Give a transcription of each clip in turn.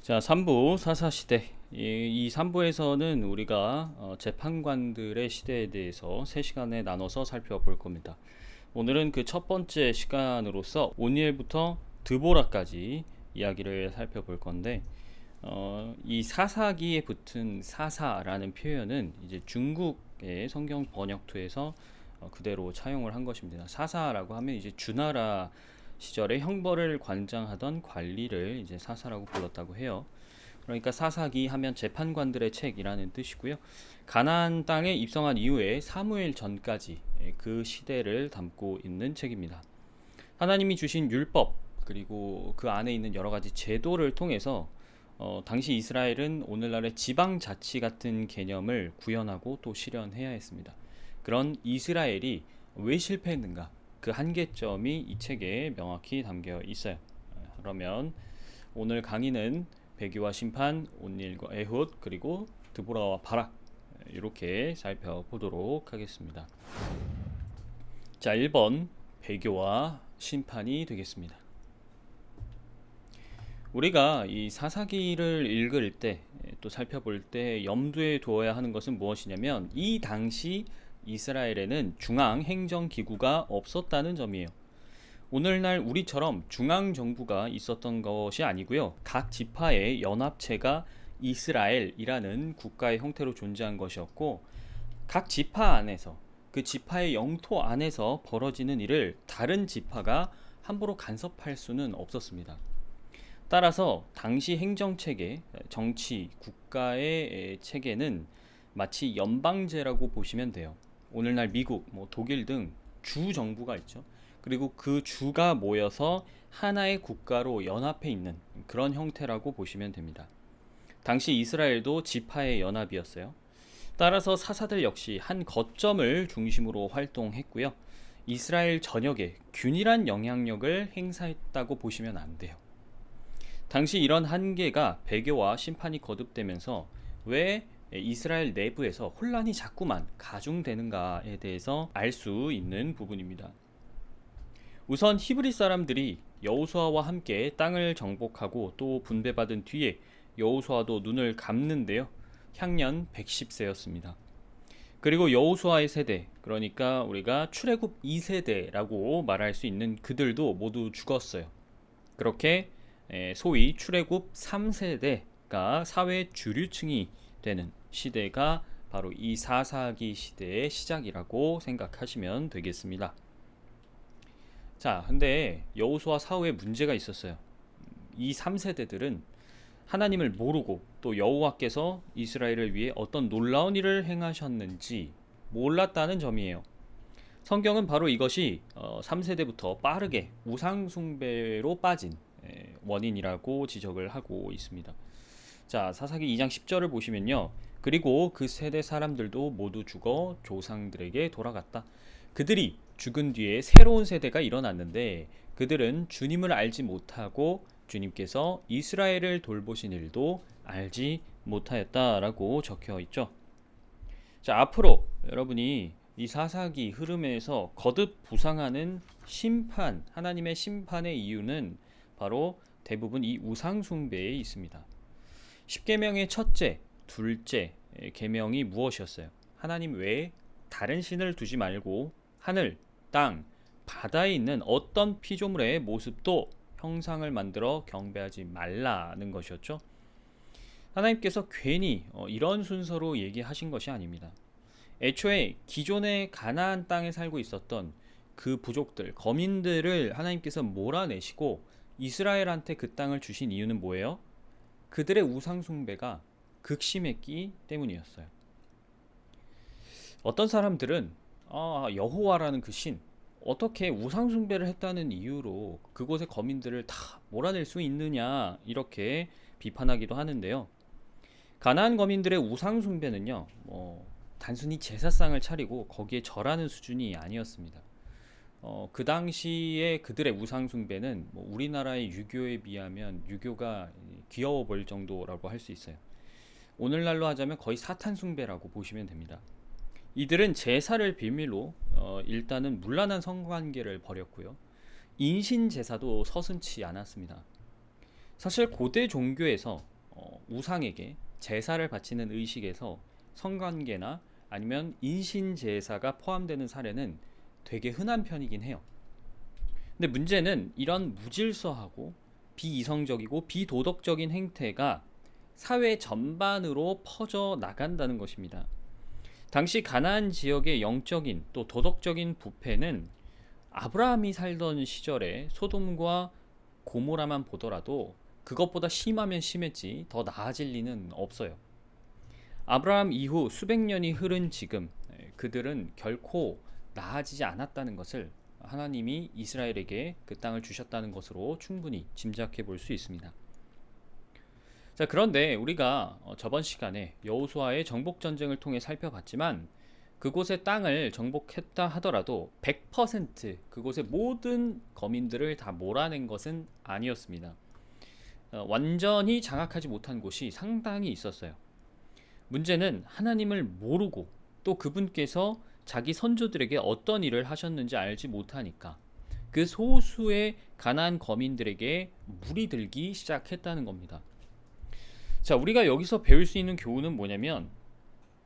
자, 3부 사사시대. 이 3부에서는 우리가 재판관들의 시대에 대해서 3시간에 나눠서 살펴볼 겁니다. 오늘은 그 첫 번째 시간으로서 오니엘부터 드보라까지 이야기를 살펴볼 건데, 이 사사기에 붙은 사사라는 표현은 이제 중국의 성경 번역투에서 그대로 차용을 한 것입니다. 사사라고 하면 이제 주나라 시절에 형벌을 관장하던 관리를 이제 사사라고 불렀다고 해요. 그러니까 사사기 하면 재판관들의 책이라는 뜻이고요. 가나안 땅에 입성한 이후에 사무엘 전까지 그 시대를 담고 있는 책입니다. 하나님이 주신 율법 그리고 그 안에 있는 여러 가지 제도를 통해서 당시 이스라엘은 오늘날의 지방자치 같은 개념을 구현하고 또 실현해야 했습니다. 그런 이스라엘이 왜 실패했는가? 그 한계점이 이 책에 명확히 담겨 있어요. 그러면 오늘 강의는 배교와 심판, 온닐과 에훗, 그리고 드보라와 바락 이렇게 살펴보도록 하겠습니다. 자, 1번 배교와 심판이 되겠습니다. 우리가 이 사사기를 읽을 때 또 살펴볼 때 염두에 두어야 하는 것은 무엇이냐면 이 당시 이스라엘에는 중앙 행정 기구가 없었다는 점이에요. 오늘날 우리처럼 중앙 정부가 있었던 것이 아니고요. 각 지파의 연합체가 이스라엘이라는 국가의 형태로 존재한 것이었고, 각 지파 안에서 그 지파의 영토 안에서 벌어지는 일을 다른 지파가 함부로 간섭할 수는 없었습니다. 따라서 당시 행정체계, 정치, 국가의 체계는 마치 연방제라고 보시면 돼요. 오늘날 미국, 독일 등 주 정부가 있죠. 그리고 그 주가 모여서 하나의 국가로 연합해 있는 그런 형태라고 보시면 됩니다. 당시 이스라엘도 지파의 연합이었어요. 따라서 사사들 역시 한 거점을 중심으로 활동했고요. 이스라엘 전역에 균일한 영향력을 행사했다고 보시면 안 돼요. 당시 이런 한계가 배교와 심판이 거듭되면서 왜 이스라엘 내부에서 혼란이 자꾸만 가중되는가에 대해서 알 수 있는 부분입니다. 우선 히브리 사람들이 여호수아와 함께 땅을 정복하고 또 분배받은 뒤에 여호수아도 눈을 감는데요. 향년 110세였습니다. 그리고 여호수아의 세대, 그러니까 우리가 출애굽 2세대라고 말할 수 있는 그들도 모두 죽었어요. 그렇게 소위 출애굽 3세대가 사회 주류층이 되는 시대가 바로 이 사사기 시대의 시작이라고 생각하시면 되겠습니다. 자, 근데 여호수아 사후에 문제가 있었어요. 이 3세대들은 하나님을 모르고 또 여호와께서 이스라엘을 위해 어떤 놀라운 일을 행하셨는지 몰랐다는 점이에요. 성경은 바로 이것이 3세대부터 빠르게 우상 숭배로 빠진 원인이라고 지적을 하고 있습니다. 자, 사사기 2장 10절을 보시면요. 그리고 그 세대 사람들도 모두 죽어 조상들에게 돌아갔다. 그들이 죽은 뒤에 새로운 세대가 일어났는데 그들은 주님을 알지 못하고 주님께서 이스라엘을 돌보신 일도 알지 못하였다라고 적혀 있죠. 자, 앞으로 여러분이 이 사사기 흐름에서 거듭 부상하는 심판, 하나님의 심판의 이유는 바로 대부분 이 우상 숭배에 있습니다. 십계명의 첫째, 둘째 계명이 무엇이었어요? 하나님 외에 다른 신을 두지 말고 하늘, 땅, 바다에 있는 어떤 피조물의 모습도 형상을 만들어 경배하지 말라는 것이었죠. 하나님께서 괜히 이런 순서로 얘기하신 것이 아닙니다. 애초에 기존의 가나안 땅에 살고 있었던 그 부족들, 거민들을 하나님께서 몰아내시고 이스라엘한테 그 땅을 주신 이유는 뭐예요? 그들의 우상 숭배가 극심했기 때문이었어요. 어떤 사람들은 여호와라는 그 신, 어떻게 우상 숭배를 했다는 이유로 그곳의 거민들을 다 몰아낼 수 있느냐 이렇게 비판하기도 하는데요. 가나안 거민들의 우상 숭배는요, 단순히 제사상을 차리고 거기에 절하는 수준이 아니었습니다. 그 당시에 그들의 우상 숭배는 우리나라의 유교에 비하면 유교가 귀여워 보일 정도라고 할 수 있어요. 오늘날로 하자면 거의 사탄 숭배라고 보시면 됩니다. 이들은 제사를 비밀로 일단은 문란한 성관계를 벌였고요. 인신 제사도 서슴지 않았습니다. 사실 고대 종교에서 우상에게 제사를 바치는 의식에서 성관계나 아니면 인신 제사가 포함되는 사례는 되게 흔한 편이긴 해요. 근데 문제는 이런 무질서하고 비이성적이고 비도덕적인 행태가 사회 전반으로 퍼져 나간다는 것입니다. 당시 가나안 지역의 영적인 또 도덕적인 부패는 아브라함이 살던 시절에 소돔과 고모라만 보더라도 그것보다 심하면 심했지 더 나아질 리는 없어요. 아브라함 이후 수백 년이 흐른 지금 그들은 결코 나아지지 않았다는 것을 하나님이 이스라엘에게 그 땅을 주셨다는 것으로 충분히 짐작해 볼 수 있습니다. 자, 그런데 우리가 저번 시간에 여호수아의 정복 전쟁을 통해 살펴봤지만 그곳의 땅을 정복했다 하더라도 100% 그곳의 모든 거민들을 다 몰아낸 것은 아니었습니다. 완전히 장악하지 못한 곳이 상당히 있었어요. 문제는 하나님을 모르고 또 그분께서 자기 선조들에게 어떤 일을 하셨는지 알지 못하니까 그 소수의 가나안 거민들에게 물이 들기 시작했다는 겁니다. 자, 우리가 여기서 배울 수 있는 교훈은 뭐냐면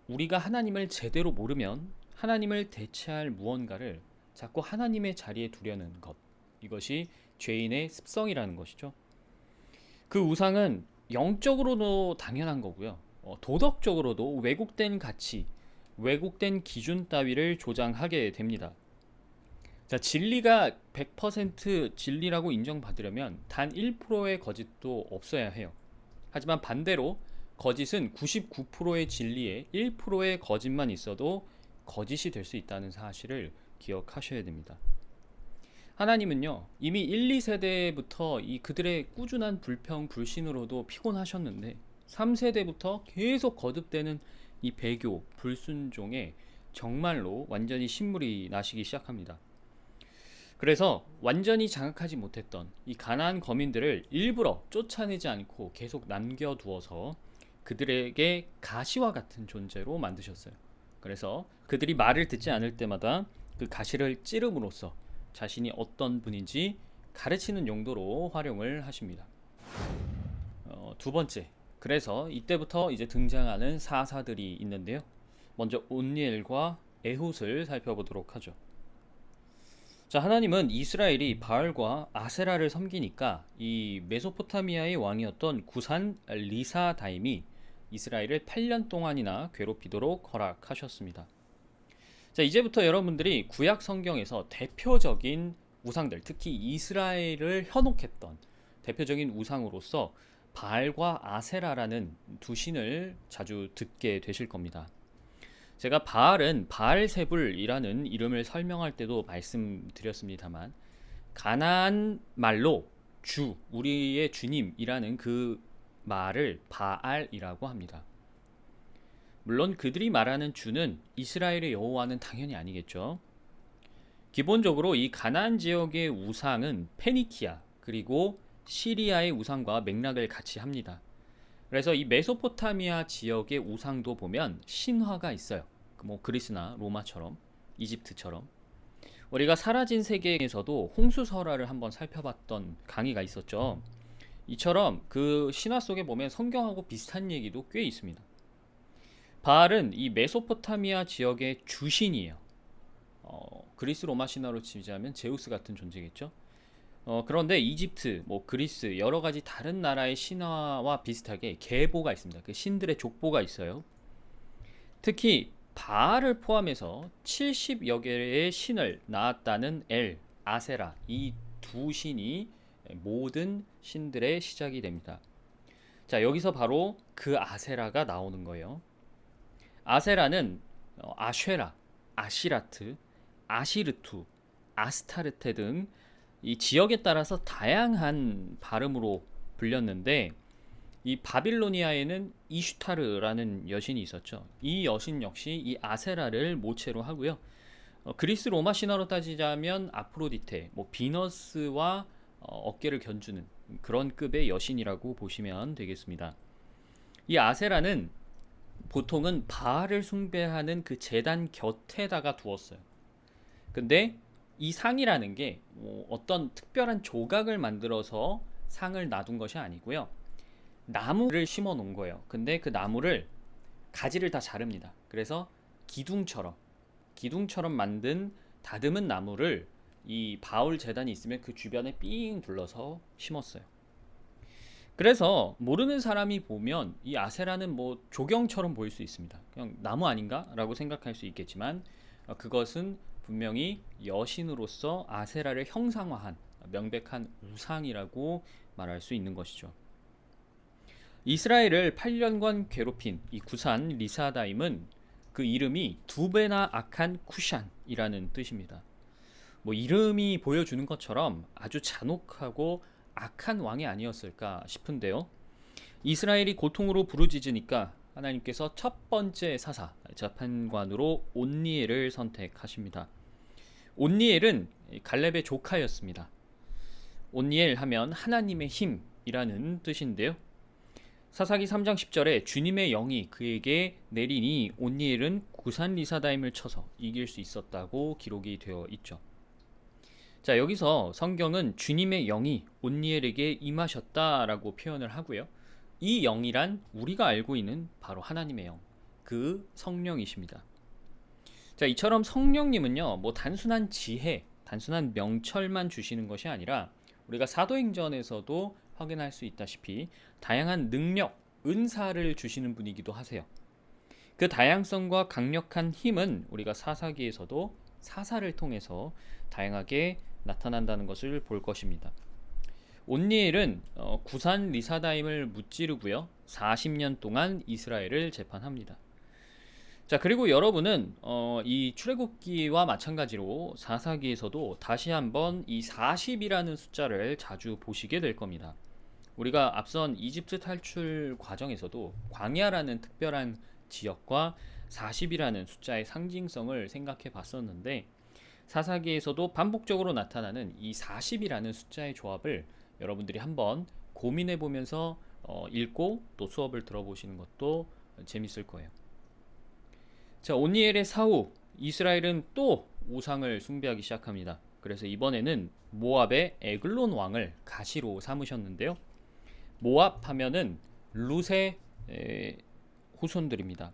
우리가 하나님을 제대로 모르면 하나님을 대체할 무언가를 자꾸 하나님의 자리에 두려는 것, 이것이 죄인의 습성이라는 것이죠. 그 우상은 영적으로도 당연한 거고요. 도덕적으로도 왜곡된 가치, 왜곡된 기준 따위를 조장하게 됩니다. 자, 진리가 100% 진리라고 인정받으려면 단 1%의 거짓도 없어야 해요. 하지만 반대로 거짓은 99%의 진리에 1%의 거짓만 있어도 거짓이 될 수 있다는 사실을 기억하셔야 됩니다. 하나님은요, 이미 1, 2세대부터 그들의 꾸준한 불평, 불신으로도 피곤하셨는데 3세대부터 계속 거듭되는 이 배교, 불순종에 정말로 완전히 신물이 나시기 시작합니다. 그래서 완전히 장악하지 못했던 이 가나안 거민들을 일부러 쫓아내지 않고 계속 남겨두어서 그들에게 가시와 같은 존재로 만드셨어요. 그래서 그들이 말을 듣지 않을 때마다 그 가시를 찌름으로써 자신이 어떤 분인지 가르치는 용도로 활용을 하십니다. 두 번째, 그래서 이때부터 이제 등장하는 사사들이 있는데요. 먼저 온니엘과 에훗을 살펴보도록 하죠. 자, 하나님은 이스라엘이 바알과 아세라를 섬기니까 이 메소포타미아의 왕이었던 구산 리사다임이 이스라엘을 8년 동안이나 괴롭히도록 허락하셨습니다. 자, 이제부터 여러분들이 구약 성경에서 대표적인 우상들, 특히 이스라엘을 현혹했던 대표적인 우상으로서 바알과 아세라라는 두 신을 자주 듣게 되실 겁니다. 제가 바알은 바알세불이라는 이름을 설명할 때도 말씀드렸습니다만 가나안 말로 주, 우리의 주님이라는 그 말을 바알이라고 합니다. 물론 그들이 말하는 주는 이스라엘의 여호와는 당연히 아니겠죠. 기본적으로 이 가나안 지역의 우상은 페니키아 그리고 시리아의 우상과 맥락을 같이 합니다. 그래서 이 메소포타미아 지역의 우상도 보면 신화가 있어요. 뭐 그리스나 로마처럼, 이집트처럼. 우리가 사라진 세계에서도 홍수설화를 한번 살펴봤던 강의가 있었죠. 이처럼 그 신화 속에 보면 성경하고 비슷한 얘기도 꽤 있습니다. 바알은 이 메소포타미아 지역의 주신이에요. 그리스 로마 신화로 치자면 제우스 같은 존재겠죠. 그런데 이집트, 뭐 그리스 여러 가지 다른 나라의 신화와 비슷하게 계보가 있습니다. 그 신들의 족보가 있어요. 특히 바알을 포함해서 70여 개의 신을 낳았다는 엘, 아세라 이 두 신이 모든 신들의 시작이 됩니다. 자, 여기서 바로 그 아세라가 나오는 거예요. 아세라는 아쉐라, 아시라트, 아시르투, 아스타르테 등 이 지역에 따라서 다양한 발음으로 불렸는데 이 바빌로니아에는 이슈타르라는 여신이 있었죠. 이 여신 역시 이 아세라를 모체로 하고요. 그리스 로마 신화로 따지자면 아프로디테, 뭐 비너스와 어깨를 견주는 그런 급의 여신이라고 보시면 되겠습니다. 이 아세라는 보통은 바알을 숭배하는 그 제단 곁에다가 두었어요. 근데 이 상이라는 게 어떤 특별한 조각을 만들어서 상을 놔둔 것이 아니고요. 나무를 심어 놓은 거예요. 근데 그 나무를 가지를 다 자릅니다. 그래서 기둥처럼 만든 다듬은 나무를 이 바울 제단이 있으면 그 주변에 삥 둘러서 심었어요. 그래서 모르는 사람이 보면 이 아세라는 뭐 조경처럼 보일 수 있습니다. 그냥 나무 아닌가? 라고 생각할 수 있겠지만 그것은 분명히 여신으로서 아세라를 형상화한 명백한 우상이라고 말할 수 있는 것이죠. 이스라엘을 8년간 괴롭힌 이 구산 리사다임은 그 이름이 두 배나 악한 쿠샨이라는 뜻입니다. 뭐 이름이 보여주는 것처럼 아주 잔혹하고 악한 왕이 아니었을까 싶은데요. 이스라엘이 고통으로 부르짖으니까 하나님께서 첫 번째 사사 재판관으로 온니엘을 선택하십니다. 온니엘은 갈렙의 조카였습니다. 온니엘 하면 하나님의 힘이라는 뜻인데요. 사사기 3장 10절에 주님의 영이 그에게 내리니 온니엘은 구산 리사다임을 쳐서 이길 수 있었다고 기록이 되어 있죠. 자, 여기서 성경은 주님의 영이 온니엘에게 임하셨다라고 표현을 하고요. 이 영이란 우리가 알고 있는 바로 하나님의 영, 그 성령이십니다. 자, 이처럼 성령님은요, 뭐 단순한 지혜, 단순한 명철만 주시는 것이 아니라 우리가 사도행전에서도 확인할 수 있다시피 다양한 능력, 은사를 주시는 분이기도 하세요. 그 다양성과 강력한 힘은 우리가 사사기에서도 사사를 통해서 다양하게 나타난다는 것을 볼 것입니다. 온니엘은 구산 리사다임을 무찌르고요. 40년 동안 이스라엘을 재판합니다. 자, 그리고 여러분은 이 출애굽기와 마찬가지로 사사기에서도 다시 한번 이 40이라는 숫자를 자주 보시게 될 겁니다. 우리가 앞선 이집트 탈출 과정에서도 광야라는 특별한 지역과 40이라는 숫자의 상징성을 생각해 봤었는데 사사기에서도 반복적으로 나타나는 이 40이라는 숫자의 조합을 여러분들이 한번 고민해 보면서 읽고 또 수업을 들어보시는 것도 재밌을 거예요. 자, 온니엘의 사후 이스라엘은 또 우상을 숭배하기 시작합니다. 그래서 이번에는 모압의 에글론 왕을 가시로 삼으셨는데요. 모압 하면은 룻의 후손들입니다.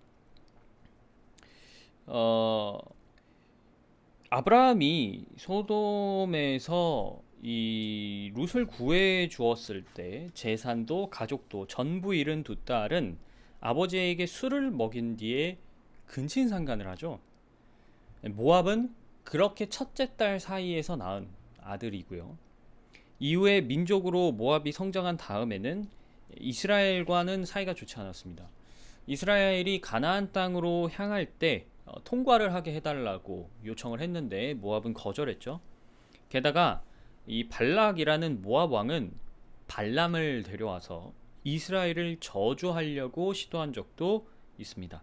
아브라함이 소돔에서 이 룻을 구해 주었을 때 재산도 가족도 전부 잃은 두 딸은 아버지에게 술을 먹인 뒤에 근친상간을 하죠. 모압은 그렇게 첫째 딸 사이에서 낳은 아들이고요. 이후에 민족으로 모압이 성장한 다음에는 이스라엘과는 사이가 좋지 않았습니다. 이스라엘이 가나안 땅으로 향할 때 통과를 하게 해달라고 요청을 했는데 모압은 거절했죠. 게다가 이 발락이라는 모압 왕은 발람을 데려와서 이스라엘을 저주하려고 시도한 적도 있습니다.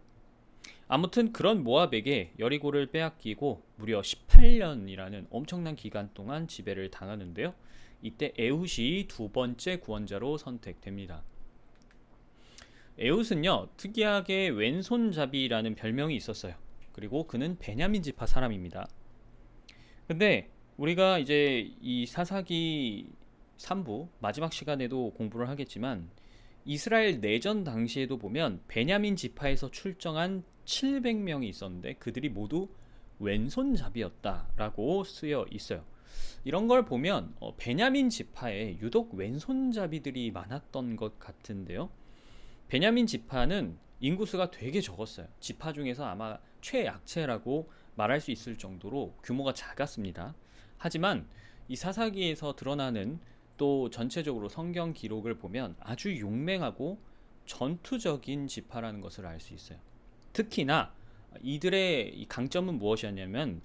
아무튼 그런 모압에게 여리고를 빼앗기고 무려 18년이라는 엄청난 기간 동안 지배를 당하는데요. 이때 에훗이 두 번째 구원자로 선택됩니다. 에훗은요, 특이하게 왼손잡이라는 별명이 있었어요. 그리고 그는 베냐민 지파 사람입니다. 근데 우리가 이제 이 사사기 3부 마지막 시간에도 공부를 하겠지만 이스라엘 내전 당시에도 보면 베냐민 지파에서 출정한 700명이 있었는데 그들이 모두 왼손잡이였다라고 쓰여 있어요. 이런 걸 보면 베냐민 지파에 유독 왼손잡이들이 많았던 것 같은데요. 베냐민 지파는 인구수가 되게 적었어요. 지파 중에서 아마 최약체라고 말할 수 있을 정도로 규모가 작았습니다. 하지만 이 사사기에서 드러나는 또 전체적으로 성경 기록을 보면 아주 용맹하고 전투적인 지파라는 것을 알 수 있어요. 특히나 이들의 강점은 무엇이었냐면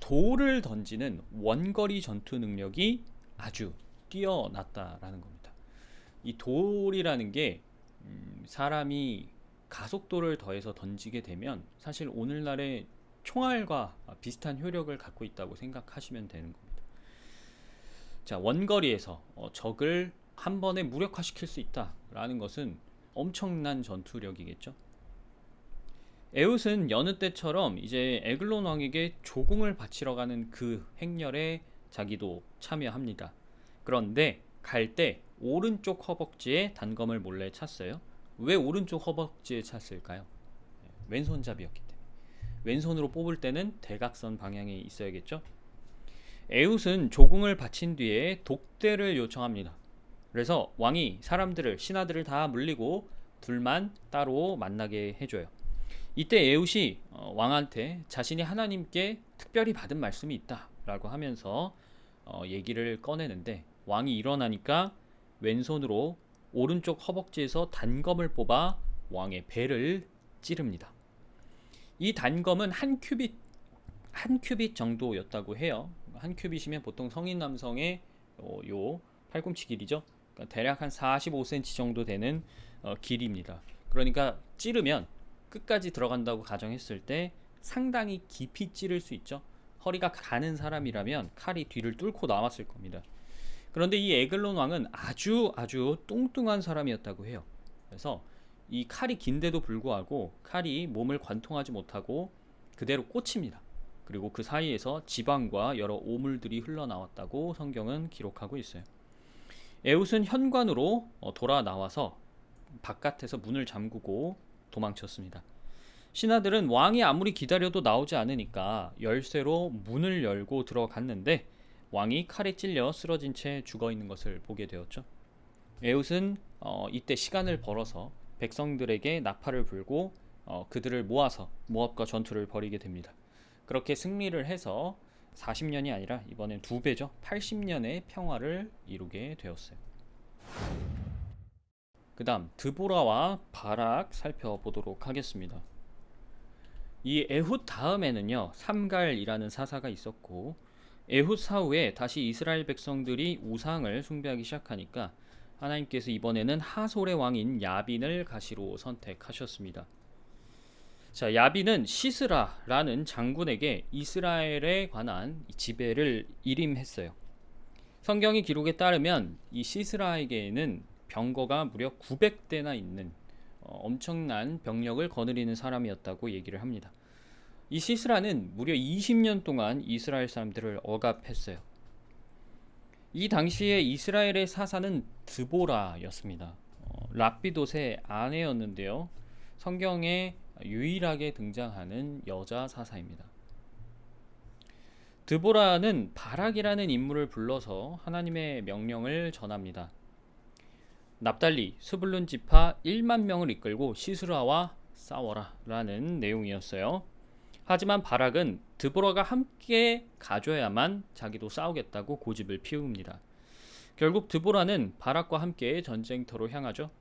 돌을 던지는 원거리 전투 능력이 아주 뛰어났다라는 겁니다. 이 돌이라는 게 사람이 가속도를 더해서 던지게 되면 사실 오늘날의 총알과 비슷한 효력을 갖고 있다고 생각하시면 되는 겁니다. 자, 원거리에서 적을 한 번에 무력화시킬 수 있다라는 것은 엄청난 전투력이겠죠. 에훗은 여느 때처럼 이제 에글론 왕에게 조공을 바치러 가는 그 행렬에 자기도 참여합니다. 그런데 갈 때 오른쪽 허벅지에 단검을 몰래 찼어요. 왜 오른쪽 허벅지에 찼을까요? 왼손잡이였기 때문에. 왼손으로 뽑을 때는 대각선 방향에 있어야겠죠. 에훗은 조공을 바친 뒤에 독대를 요청합니다. 그래서 왕이 사람들을, 신하들을 다 물리고 둘만 따로 만나게 해줘요. 이때 에훗이 왕한테 자신이 하나님께 특별히 받은 말씀이 있다 라고 하면서 얘기를 꺼내는데, 왕이 일어나니까 왼손으로 오른쪽 허벅지에서 단검을 뽑아 왕의 배를 찌릅니다. 이 단검은 한 큐빗 정도였다고 해요. 한 큐빗이면 보통 성인 남성의 요 팔꿈치 길이죠. 그러니까 대략 한 45cm 정도 되는 길이입니다. 그러니까 찌르면 끝까지 들어간다고 가정했을 때 상당히 깊이 찌를 수 있죠. 허리가 가는 사람이라면 칼이 뒤를 뚫고 나왔을 겁니다. 그런데 이 에글론 왕은 아주 뚱뚱한 사람이었다고 해요. 그래서 이 칼이 긴데도 불구하고 칼이 몸을 관통하지 못하고 그대로 꽂힙니다. 그리고 그 사이에서 지방과 여러 오물들이 흘러나왔다고 성경은 기록하고 있어요. 에훗은 현관으로 돌아 나와서 바깥에서 문을 잠그고 도망쳤습니다. 신하들은 왕이 아무리 기다려도 나오지 않으니까 열쇠로 문을 열고 들어갔는데 왕이 칼에 찔려 쓰러진 채 죽어 있는 것을 보게 되었죠. 에훗은 이때 시간을 벌어서 백성들에게 나팔을 불고 그들을 모아서 모압과 전투를 벌이게 됩니다. 그렇게 승리를 해서 40년이 아니라 이번엔 2배죠. 80년의 평화를 이루게 되었어요. 그 다음 드보라와 바락 살펴보도록 하겠습니다. 이 에훗 다음에는요, 삼갈이라는 사사가 있었고, 에훗 사후에 다시 이스라엘 백성들이 우상을 숭배하기 시작하니까 하나님께서 이번에는 하솔의 왕인 야빈을 가시로 선택하셨습니다. 자, 야빈은 시스라라는 장군에게 이스라엘에 관한 지배를 일임했어요. 성경의 기록에 따르면 이 시스라에게는 병거가 무려 900대나 있는 엄청난 병력을 거느리는 사람이었다고 얘기를 합니다. 이 시스라는 무려 20년 동안 이스라엘 사람들을 억압했어요. 이 당시에 이스라엘의 사사는 드보라였습니다. 랍비돗의 아내였는데요. 성경에 유일하게 등장하는 여자 사사입니다. 드보라는 바락이라는 인물을 불러서 하나님의 명령을 전합니다. 납달리, 스불룬 지파 1만 명을 이끌고 시스라와 싸워라 라는 내용이었어요. 하지만 바락은 드보라가 함께 가줘야만 자기도 싸우겠다고 고집을 피웁니다. 결국 드보라는 바락과 함께 전쟁터로 향하죠.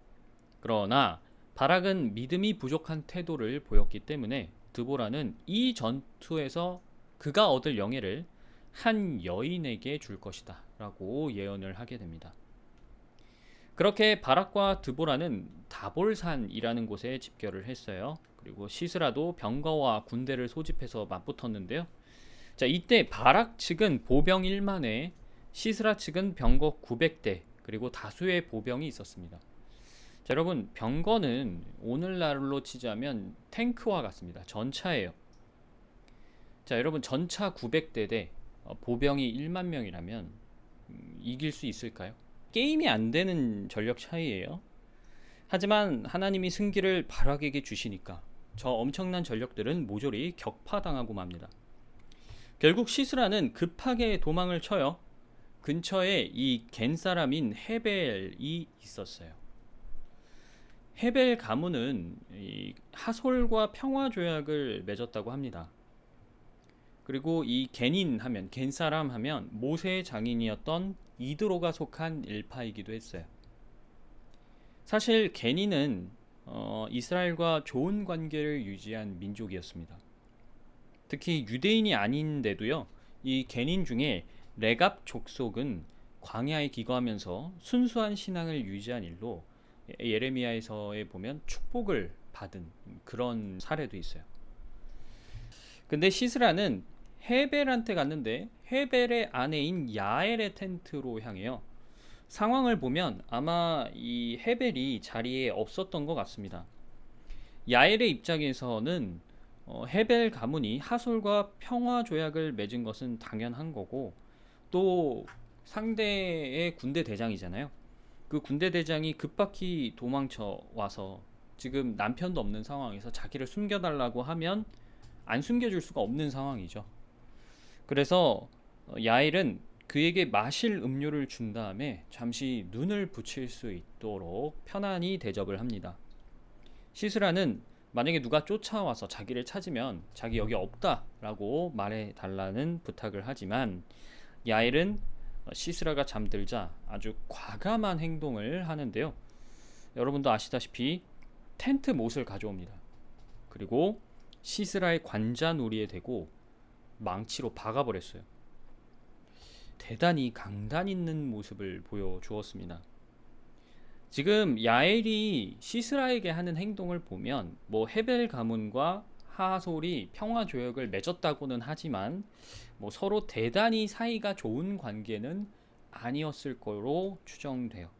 그러나 바락은 믿음이 부족한 태도를 보였기 때문에 드보라는 이 전투에서 그가 얻을 영예를 한 여인에게 줄 것이다 라고 예언을 하게 됩니다. 그렇게 바락과 드보라는 다볼산이라는 곳에 집결을 했어요. 그리고 시스라도 병거와 군대를 소집해서 맞붙었는데요. 자, 이때 바락 측은 보병 1만에 시스라 측은 병거 900대 그리고 다수의 보병이 있었습니다. 자, 여러분, 병거는 오늘날로 치자면 탱크와 같습니다. 전차예요. 자, 여러분, 전차 900대 대 보병이 1만 명이라면 이길 수 있을까요? 게임이 안 되는 전력 차이예요. 하지만 하나님이 승기를 바락에게 주시니까 저 엄청난 전력들은 모조리 격파당하고 맙니다. 결국 시스라는 급하게 도망을 쳐요. 근처에 이 겐 사람인 헤벨이 있었어요. 헤벨 가문은 이 하솔과 평화 조약을 맺었다고 합니다. 그리고 이 겐인 하면, 겐 사람 하면 모세의 장인이었던 이드로가 속한 일파이기도 했어요. 사실 겐인은 이스라엘과 좋은 관계를 유지한 민족이었습니다. 특히 유대인이 아닌데도요, 이 겐인 중에 레갑 족속은 광야에 기거하면서 순수한 신앙을 유지한 일로 예레미야에서에 보면 축복을 받은 그런 사례도 있어요. 근데 시스라는 헤벨한테 갔는데 헤벨의 아내인 야엘의 텐트로 향해요. 상황을 보면 아마 이 헤벨이 자리에 없었던 것 같습니다. 야엘의 입장에서는 헤벨 가문이 하솔과 평화 조약을 맺은 것은 당연한 거고, 또 상대의 군대 대장이잖아요. 그 군대 대장이 급박히 도망쳐 와서 지금 남편도 없는 상황에서 자기를 숨겨달라고 하면 안 숨겨줄 수가 없는 상황이죠. 그래서 야일은 그에게 마실 음료를 준 다음에 잠시 눈을 붙일 수 있도록 편안히 대접을 합니다. 시스라는 만약에 누가 쫓아와서 자기를 찾으면 자기 여기 없다라고 말해달라는 부탁을 하지만 야일은 시스라가 잠들자 아주 과감한 행동을 하는데요. 여러분도 아시다시피 텐트 못을 가져옵니다. 그리고 시스라의 관자놀이에 대고 망치로 박아버렸어요. 대단히 강단 있는 모습을 보여주었습니다. 지금 야엘이 시스라에게 하는 행동을 보면 뭐 헤벨 가문과 하솔이 평화 조약을 맺었다고는 하지만 뭐 서로 대단히 사이가 좋은 관계는 아니었을 거로 추정돼요.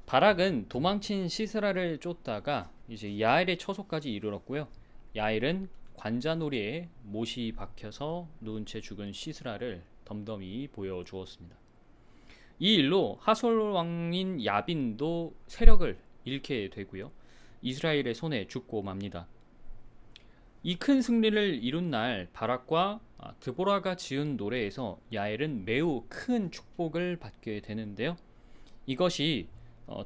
바락은 도망친 시스라를 쫓다가 이제 야엘의 처소까지 이르렀고요. 야엘은 관자놀이에 못이 박혀서 누운 채 죽은 시스라를 덤덤히 보여주었습니다. 이 일로 하솔 왕인 야빈도 세력을 잃게 되고요. 이스라엘의 손에 죽고 맙니다. 이 큰 승리를 이룬 날 바락과 드보라가 지은 노래에서 야엘은 매우 큰 축복을 받게 되는데요. 이것이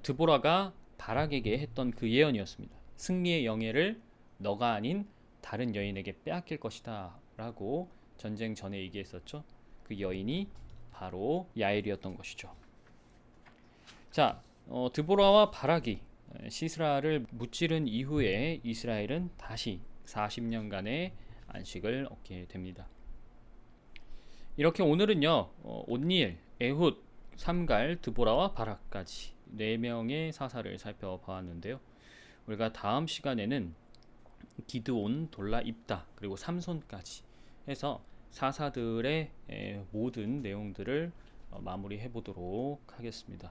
드보라가 바락에게 했던 그 예언이었습니다. 승리의 영예를 너가 아닌 다른 여인에게 빼앗길 것이다 라고 전쟁 전에 얘기했었죠. 그 여인이 바로 야엘이었던 것이죠. 자, 드보라와 바락이 시스라를 무찌른 이후에 이스라엘은 다시 40년간의 안식을 얻게 됩니다. 이렇게 오늘은요, 온니엘, 에훗, 삼갈, 드보라와 바락까지 4명의 사사를 살펴보았는데요. 우리가 다음 시간에는 기드온, 돌라, 입다, 그리고 삼손까지 해서 사사들의 모든 내용들을 마무리해 보도록 하겠습니다.